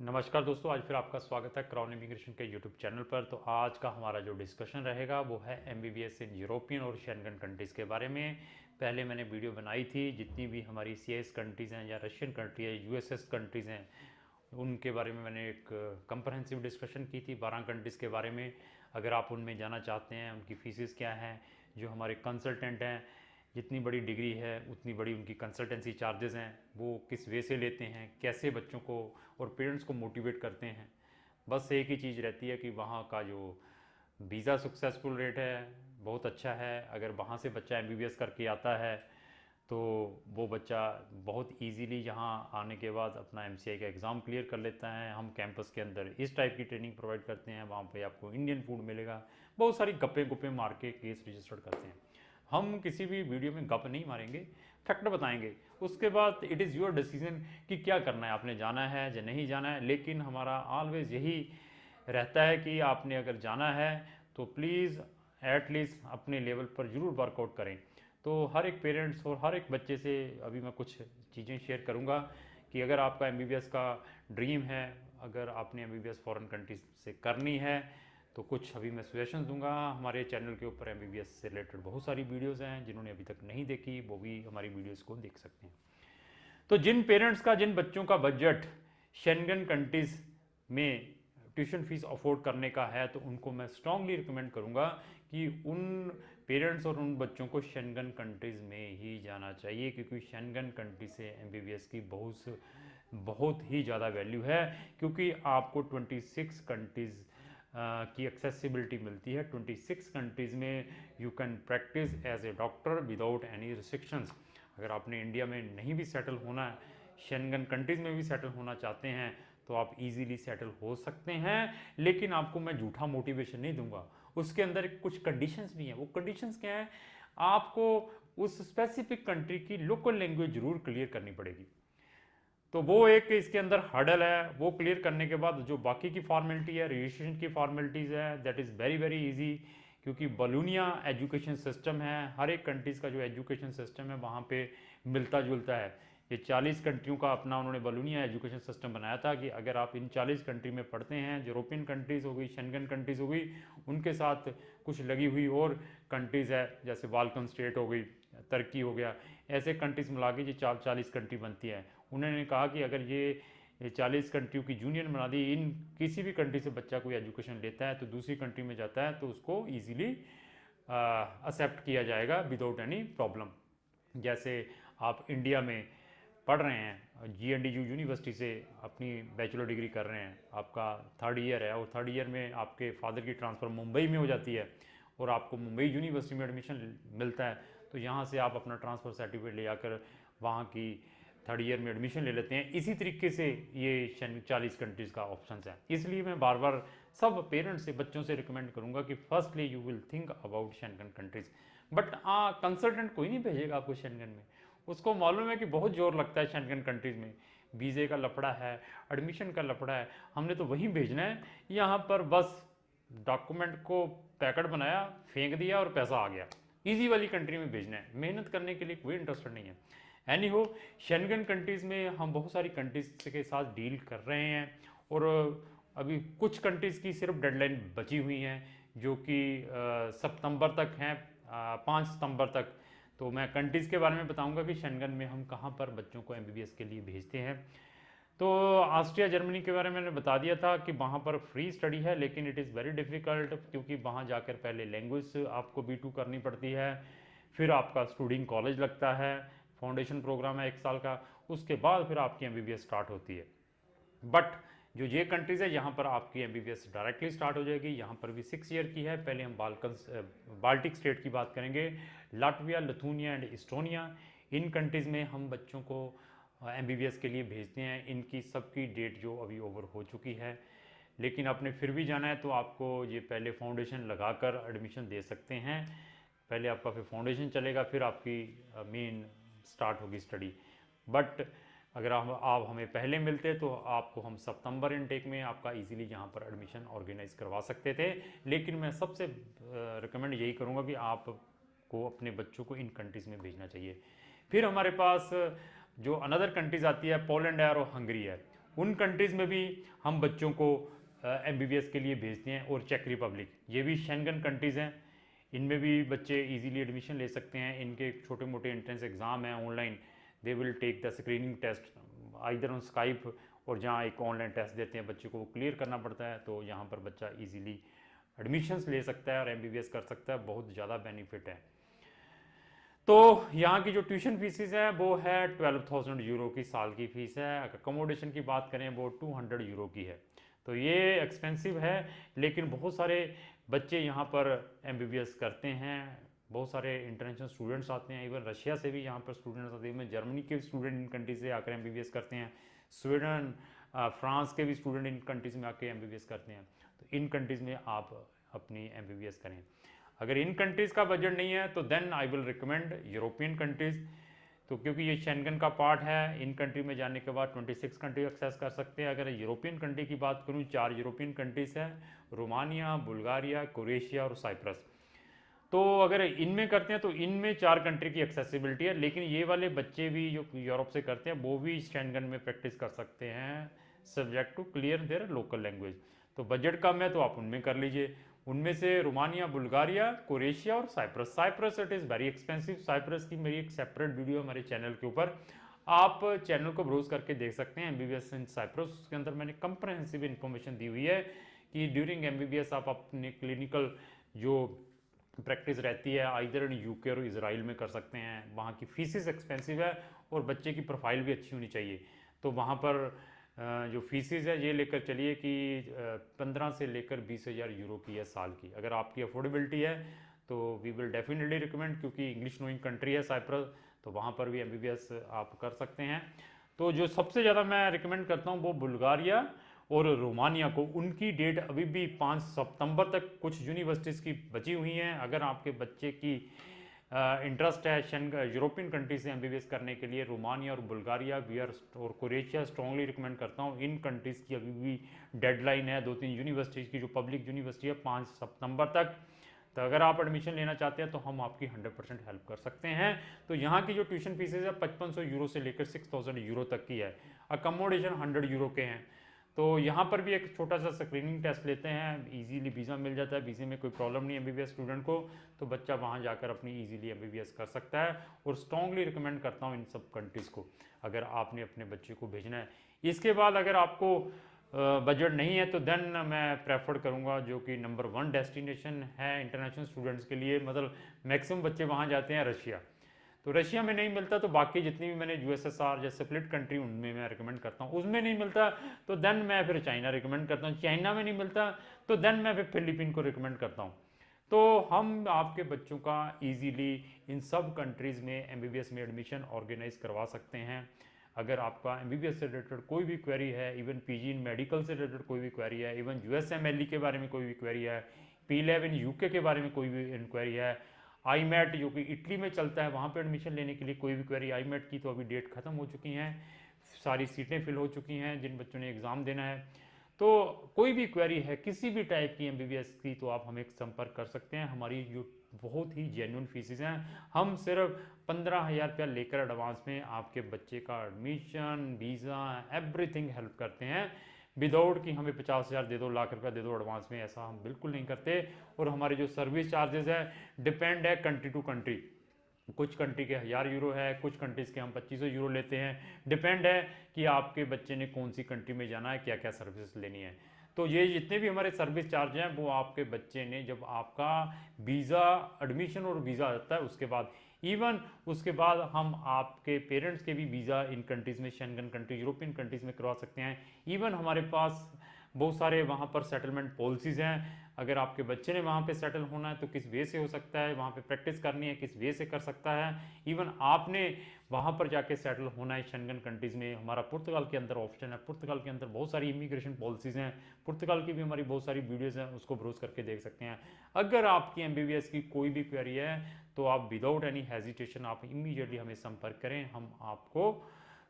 नमस्कार दोस्तों, आज फिर आपका स्वागत है क्राउन इमिग्रेशन के यूट्यूब चैनल पर। तो आज का हमारा जो डिस्कशन रहेगा वो है एमबीबीएस इन यूरोपियन और शेंगन कंट्रीज़ के बारे में। पहले मैंने वीडियो बनाई थी, जितनी भी हमारी सीएस कंट्रीज़ हैं या रशियन कंट्री है, यूएसएस कंट्रीज़ हैं, उनके बारे में मैंने एक कंप्रहेंसिव डिस्कशन की थी 12 कंट्रीज़ के बारे में। अगर आप उनमें जाना चाहते हैं, उनकी फीसिस क्या हैं, जो हमारे कंसल्टेंट हैं, जितनी बड़ी डिग्री है उतनी बड़ी उनकी कंसल्टेंसी चार्जेस हैं, वो किस वे से लेते हैं, कैसे बच्चों को और पेरेंट्स को मोटिवेट करते हैं। बस एक ही चीज़ रहती है कि वहाँ का जो वीज़ा सक्सेसफुल रेट है बहुत अच्छा है। अगर वहाँ से बच्चा एमबीबीएस करके आता है तो वो बच्चा बहुत इजीली यहाँ आने के बाद अपना एमसीआई का एग्ज़ाम क्लियर कर लेता है। हम कैंपस के अंदर इस टाइप की ट्रेनिंग प्रोवाइड करते हैं, वहाँ पे आपको इंडियन फूड मिलेगा, बहुत सारी गप्पे गुप्पे मार के केस रजिस्टर्ड करते हैं। हम किसी भी वीडियो में गप नहीं मारेंगे, फैक्ट बताएंगे। उसके बाद इट इज़ योर डिसीजन कि क्या करना है, आपने जाना है या नहीं जाना है। लेकिन हमारा ऑलवेज यही रहता है कि आपने अगर जाना है तो प्लीज़ एटलीस्ट अपने लेवल पर ज़रूर वर्कआउट करें। तो हर एक पेरेंट्स और हर एक बच्चे से अभी मैं कुछ चीज़ें शेयर करूंगा कि अगर आपका एमबीबीएस का ड्रीम है, अगर आपने एमबीबीएस फॉरेन कंट्रीज से करनी है, तो कुछ अभी मैं सजेशन दूंगा। हमारे चैनल के ऊपर एमबीबीएस से रिलेटेड बहुत सारी वीडियोस हैं, जिन्होंने अभी तक नहीं देखी वो भी हमारी वीडियोस को देख सकते हैं। तो जिन पेरेंट्स का, जिन बच्चों का बजट शेंगन कंट्रीज में ट्यूशन फीस अफोर्ड करने का है, तो उनको मैं स्ट्रांगली रिकमेंड करूंगा कि उन पेरेंट्स और उन बच्चों को शेंगन कंट्रीज में ही जाना चाहिए, क्योंकि शेंगन कंट्री से एमबीबीएस की बहुत ही ज़्यादा वैल्यू है। क्योंकि आपको 26 कंट्रीज़ की एक्सेसिबिलिटी मिलती है। 26 कंट्रीज़ में you can practise as a doctor without any restrictions. अगर आपने इंडिया में नहीं भी सेटल होना है, शेंगन कंट्रीज़ में भी सेटल होना चाहते हैं, तो आप इजीली सेटल हो सकते हैं। लेकिन आपको मैं झूठा मोटिवेशन नहीं दूंगा, उसके अंदर कुछ कंडीशंस भी हैं। वो कंडीशंस क्या हैं? आपको उस स्पेसिफिक कंट्री की लोकल लैंग्वेज जरूर क्लियर करनी पड़ेगी। तो वो एक इसके अंदर हर्डल है। वो क्लियर करने के बाद जो बाकी की फॉर्मेलिटी है, रजिस्ट्रेशन की फॉर्मेलिटीज़ है, that is very very easy. क्योंकि बलूनिया एजुकेशन सिस्टम है, हर एक कंट्रीज़ का जो एजुकेशन सिस्टम है वहाँ पे मिलता जुलता है। ये 40 कंट्रियों का अपना उन्होंने बलूनिया एजुकेशन सिस्टम बनाया था कि अगर आप इन 40 कंट्री में पढ़ते हैं, यूरोपियन कंट्रीज़ हो गई, शेंगन कंट्रीज़ हो गई, उनके साथ कुछ लगी हुई और कंट्रीज़ है, जैसे बाल्कन स्टेट हो गई, तुर्की हो गया, ऐसे कंट्रीज़ मिला के ये 40 कंट्री बनती है। उन्होंने कहा कि अगर ये 40 कंट्रियों की यूनियन बना दी, इन किसी भी कंट्री से बच्चा कोई एजुकेशन लेता है तो दूसरी कंट्री में जाता है तो उसको ईजिली एक्सेप्ट किया जाएगा विदाउट एनी प्रॉब्लम। जैसे आप इंडिया में पढ़ रहे हैं, जीएनडीयू यूनिवर्सिटी से अपनी बैचलर डिग्री कर रहे हैं, आपका 3rd ईयर है, और 3rd ईयर में आपके फादर की ट्रांसफ़र मुंबई में हो जाती है और आपको मुंबई यूनिवर्सिटी में एडमिशन मिलता है, तो यहाँ से आप अपना ट्रांसफ़र सर्टिफिकेट ले जाकर वहाँ की 3rd ईयर में एडमिशन ले लेते हैं। इसी तरीके से ये 40 कंट्रीज़ का ऑप्शन है। इसलिए मैं बार बार सब पेरेंट्स से, बच्चों से रिकमेंड करूँगा कि firstly you will think about Schengen countries. But consultant कोई नहीं भेजेगा आपको शेंगन में। उसको मालूम है कि बहुत जोर लगता है शेंगन कंट्रीज़ में, वीज़े का लफड़ा है, एडमिशन का लफड़ा है, हमने तो वहीं भेजना है। यहाँ पर बस डॉक्यूमेंट को पैकेट बनाया, फेंक दिया और पैसा आ गया। ईजी वाली कंट्री में भेजना है, मेहनत करने के लिए कोई इंटरेस्टेड नहीं है। एनी हो, शेंगन कंट्रीज़ में हम बहुत सारी कंट्रीज के साथ डील कर रहे हैं, और अभी कुछ कंट्रीज़ की सिर्फ डेडलाइन बची हुई हैं, जो कि सितंबर तक हैं, 5 सितंबर तक। तो मैं कंट्रीज़ के बारे में बताऊंगा कि शेंगन में हम कहाँ पर बच्चों को एमबीबीएस के लिए भेजते हैं। तो ऑस्ट्रिया जर्मनी के बारे में मैंने बता दिया था कि वहाँ पर फ्री स्टडी है, लेकिन इट इज़ वेरी डिफ़िकल्ट, क्योंकि वहाँ जाकर पहले लैंग्वेज आपको B2 करनी पड़ती है, फिर आपका स्टूडिंग कॉलेज लगता है, फाउंडेशन प्रोग्राम है 1 साल का, उसके बाद फिर आपकी एमबीबीएस स्टार्ट होती है। बट जो ये कंट्रीज़ है यहाँ पर आपकी एमबीबीएस डायरेक्टली स्टार्ट हो जाएगी। यहाँ पर भी 6 ईयर की है। पहले हम बाल्टिक स्टेट की बात करेंगे, Latvia, Lithuania and Estonia. In countries में हम बच्चों को एमबीबीएस के लिए भेजते हैं। इनकी सबकी डेट जो अभी ओवर हो चुकी है, लेकिन आपने फिर भी जाना है तो आपको ये पहले फाउंडेशन लगाकर एडमिशन दे सकते हैं। पहले आपका फिर फाउंडेशन चलेगा, फिर आपकी मेन स्टार्ट होगी स्टडी। बट अगर आप हमें पहले मिलते तो आपको हम सितंबर इनटेक में आपका इजीली यहाँ पर एडमिशन ऑर्गेनाइज करवा सकते थे। लेकिन मैं सबसे रिकमेंड यही करूँगा कि आपको अपने बच्चों को इन कंट्रीज़ में भेजना चाहिए। फिर हमारे पास जो अनदर कंट्रीज़ आती है, पोलैंड है और हंगरी है। उन कंट्रीज़ में भी हम बच्चों को MBBS के लिए भेजते हैं। और चेक रिपब्लिक, ये भी शेंगन कंट्रीज़ हैं, इनमें भी बच्चे इजीली एडमिशन ले सकते हैं। इनके छोटे मोटे एंट्रेंस एग्ज़ाम हैं online, they will take the screening test either on Skype, और जहाँ एक ऑनलाइन टेस्ट देते हैं बच्चे को, वो क्लियर करना पड़ता है। तो यहाँ पर बच्चा इजीली एडमिशन्स ले सकता है और MBBS कर सकता है, बहुत ज़्यादा बेनिफिट है। तो यहाँ की जो ट्यूशन फीसिस है वो है 12,000 यूरो की साल की फ़ीस है। अगर अकोमोडेशन की बात करें वो 200 यूरो की है। तो ये एक्सपेंसिव है, लेकिन बहुत सारे बच्चे यहाँ पर MBBS करते हैं। बहुत सारे इंटरनेशनल स्टूडेंट्स आते हैं, इवन रशिया से भी यहाँ पर स्टूडेंट्स आते हैं, जर्मनी के स्टूडेंट इन कंट्री से आकर MBBS करते हैं, स्वीडन फ्रांस के भी स्टूडेंट इन कंट्रीज़ में आके MBBS करते हैं। तो इन कंट्रीज़ में आप अपनी MBBS करें। अगर इन कंट्रीज़ का बजट नहीं है तो then I will recommend European countries. तो क्योंकि ये शेंगन का पार्ट है, इन कंट्री में जाने के बाद 26 कंट्री एक्सेस कर सकते हैं। अगर यूरोपियन कंट्री की बात करूँ, 4 यूरोपियन कंट्रीज़ हैं, रोमानिया, बुल्गारिया, क्रोएशिया और साइप्रस। तो अगर इनमें करते हैं तो इनमें 4 कंट्री की एक्सेसिबिलिटी है। लेकिन ये वाले बच्चे भी जो यूरोप से करते हैं वो भी शेंगन में प्रैक्टिस कर सकते हैं, subject to clear their local language. तो बजट कम है तो आप उनमें कर लीजिए। उनमें से रोमानिया, बुल्गारिया, क्रोएशिया और Cyprus. Cyprus it is very expensive. Cyprus की मेरी एक सेपरेट वीडियो हमारे चैनल के ऊपर, आप चैनल को ब्राउज करके देख सकते हैं, MBBS इन साइप्रस। उसके अंदर मैंने कंप्रहेंसिव इन्फॉर्मेशन दी हुई है कि ड्यूरिंग MBBS आप अपने क्लिनिकल जो प्रैक्टिस रहती है आइदर इन UK और इजराइल में कर सकते हैं। वहाँ की फीसिस एक्सपेंसिव है और बच्चे की प्रोफाइल भी अच्छी होनी चाहिए। तो वहाँ पर जो फीसिस है ये लेकर चलिए कि 15 से लेकर 20,000 यूरो की है साल की। अगर आपकी अफोर्डेबिलिटी है तो वी विल डेफिनेटली रिकमेंड, क्योंकि इंग्लिश नोइंग कंट्री है साइप्रस, तो वहाँ पर भी MBBS आप कर सकते हैं। तो जो सबसे ज़्यादा मैं रिकमेंड करता हूँ वो बुल्गारिया और रोमानिया को। उनकी डेट अभी भी 5 सितंबर तक कुछ यूनिवर्सिटीज़ की बची हुई हैं। अगर आपके बच्चे की इंटरेस्ट है यूरोपियन कंट्री से MBBS करने के लिए, रोमानिया और बुल्गारिया और क्रोएशिया स्ट्रांगली रिकमेंड करता हूँ। इन कंट्रीज़ की अभी भी डेडलाइन है 2-3 यूनिवर्सिटीज़ की, जो पब्लिक यूनिवर्सिटी है, 5 सितंबर तक। तो अगर आप एडमिशन लेना चाहते हैं तो हम आपकी 100% हेल्प कर सकते हैं। तो यहाँ की जो ट्यूशन फीसेज है 5500 यूरो से लेकर 6000 यूरो तक की है। अकोमोडेशन 100 यूरो के हैं। तो यहाँ पर भी एक छोटा सा स्क्रीनिंग टेस्ट लेते हैं, इजीली वीज़ा मिल जाता है, वीज़े में कोई प्रॉब्लम नहीं है MBBS स्टूडेंट को। तो बच्चा वहाँ जाकर अपनी इजीली MBBS कर सकता है। और स्ट्रांगली रिकमेंड करता हूँ इन सब कंट्रीज़ को अगर आपने अपने बच्चे को भेजना है। इसके बाद अगर आपको बजट नहीं है तो देन मैं प्रेफर करूँगा जो कि नंबर 1 डेस्टिनेशन है इंटरनेशनल स्टूडेंट्स के लिए, मतलब मैक्सिमम बच्चे वहाँ जाते हैं, रशिया। तो रशिया में नहीं मिलता तो बाकी जितनी भी मैंने USSR जैसे स्प्लिट कंट्री उनमें मैं रिकमेंड करता हूँ। उसमें नहीं मिलता तो देन मैं फिर चाइना रिकमेंड करता हूँ। चाइना में नहीं मिलता तो देन मैं फिर फिलीपीन को रिकमेंड करता हूँ। तो हम आपके बच्चों का इजीली इन सब कंट्रीज़ में MBBS में एडमिशन ऑर्गेनाइज करवा सकते हैं। अगर आपका MBBS से रिलेटेड कोई भी क्वेरी है, इवन PG इन मेडिकल से रिलेटेड कोई भी क्वेरी है, इवन USMLE के बारे में कोई भी क्वेरी है, P11 इन UK के बारे में कोई भी इंक्वायरी है, IMET जो कि इटली में चलता है वहाँ पे एडमिशन लेने के लिए कोई भी क्वेरी, IMET की तो अभी डेट ख़त्म हो चुकी हैं, सारी सीटें फिल हो चुकी हैं जिन बच्चों ने एग्ज़ाम देना है। तो कोई भी क्वेरी है किसी भी टाइप की MBBS की तो आप हमें संपर्क कर सकते हैं। हमारी जो बहुत ही जेन्युइन फीसिस हैं, हम सिर्फ 15,000 रुपया लेकर एडवांस में आपके बच्चे का एडमिशन, वीज़ा, एवरीथिंग हेल्प करते हैं। विदाउट कि हमें 50,000 दे दो, लाख रुपया दे दो एडवांस में, ऐसा हम बिल्कुल नहीं करते। और हमारे जो सर्विस चार्जेस है डिपेंड है कंट्री टू कंट्री। कुछ कंट्री के 1000 यूरो है, कुछ कंट्रीज़ के हम 2500 यूरो लेते हैं। डिपेंड है कि आपके बच्चे ने कौन सी कंट्री में जाना है, क्या क्या सर्विस लेनी है। तो ये जितने भी हमारे सर्विस चार्ज हैं वो आपके बच्चे ने जब आपका वीज़ा, एडमिशन और वीज़ा आता है उसके बाद, इवन उसके बाद हम आपके पेरेंट्स के भी वीज़ा इन कंट्रीज़ में, शेंगन कंट्री, यूरोपियन कंट्रीज़ में करवा सकते हैं। इवन हमारे पास बहुत सारे वहाँ पर सेटलमेंट पॉलिसीज़ हैं। अगर आपके बच्चे ने वहाँ पे सेटल होना है तो किस वे से हो सकता है, वहाँ पे प्रैक्टिस करनी है किस वे से कर सकता है। इवन आपने वहाँ पर जाके सेटल होना है शेंगन कंट्रीज़ में, हमारा पुर्तगाल के अंदर ऑप्शन है। पुर्तगाल के अंदर बहुत सारी इमिग्रेशन पॉलिसीज़ हैं, पुर्तगाल की भी हमारी बहुत सारी वीडियोज़ हैं, उसको ब्राउज़ करके देख सकते हैं। अगर आपकी MBBS की कोई भी क्वेरी है तो आप विदाउट एनी हेजिटेशन आप इमीडिएटली हमें संपर्क करें, हम आपको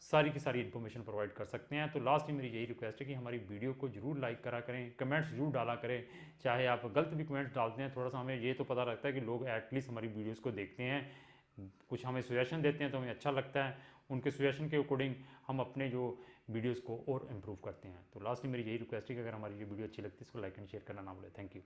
सारी की सारी इन्फॉर्मेशन प्रोवाइड कर सकते हैं। तो लास्ट में मेरी यही रिक्वेस्ट है कि हमारी वीडियो को जरूर लाइक करा करें, कमेंट्स जरूर डाला करें। चाहे आप गलत भी कमेंट्स डालते हैं, थोड़ा सा हमें ये तो पता लगता है कि लोग एटलीस्ट हमारी वीडियोज़ को देखते हैं, कुछ हमें सजेशन देते हैं तो हमें अच्छा लगता है। उनके सजेशन के अकॉर्डिंग हम अपने जो वीडियोज़ को और इम्प्रूव करते हैं। तो लास्ट में मेरी यही रिक्वेस्ट है कि अगर हमारी ये वीडियो अच्छी लगती है इसको लाइक एंड शेयर करना ना भूलें। Thank you.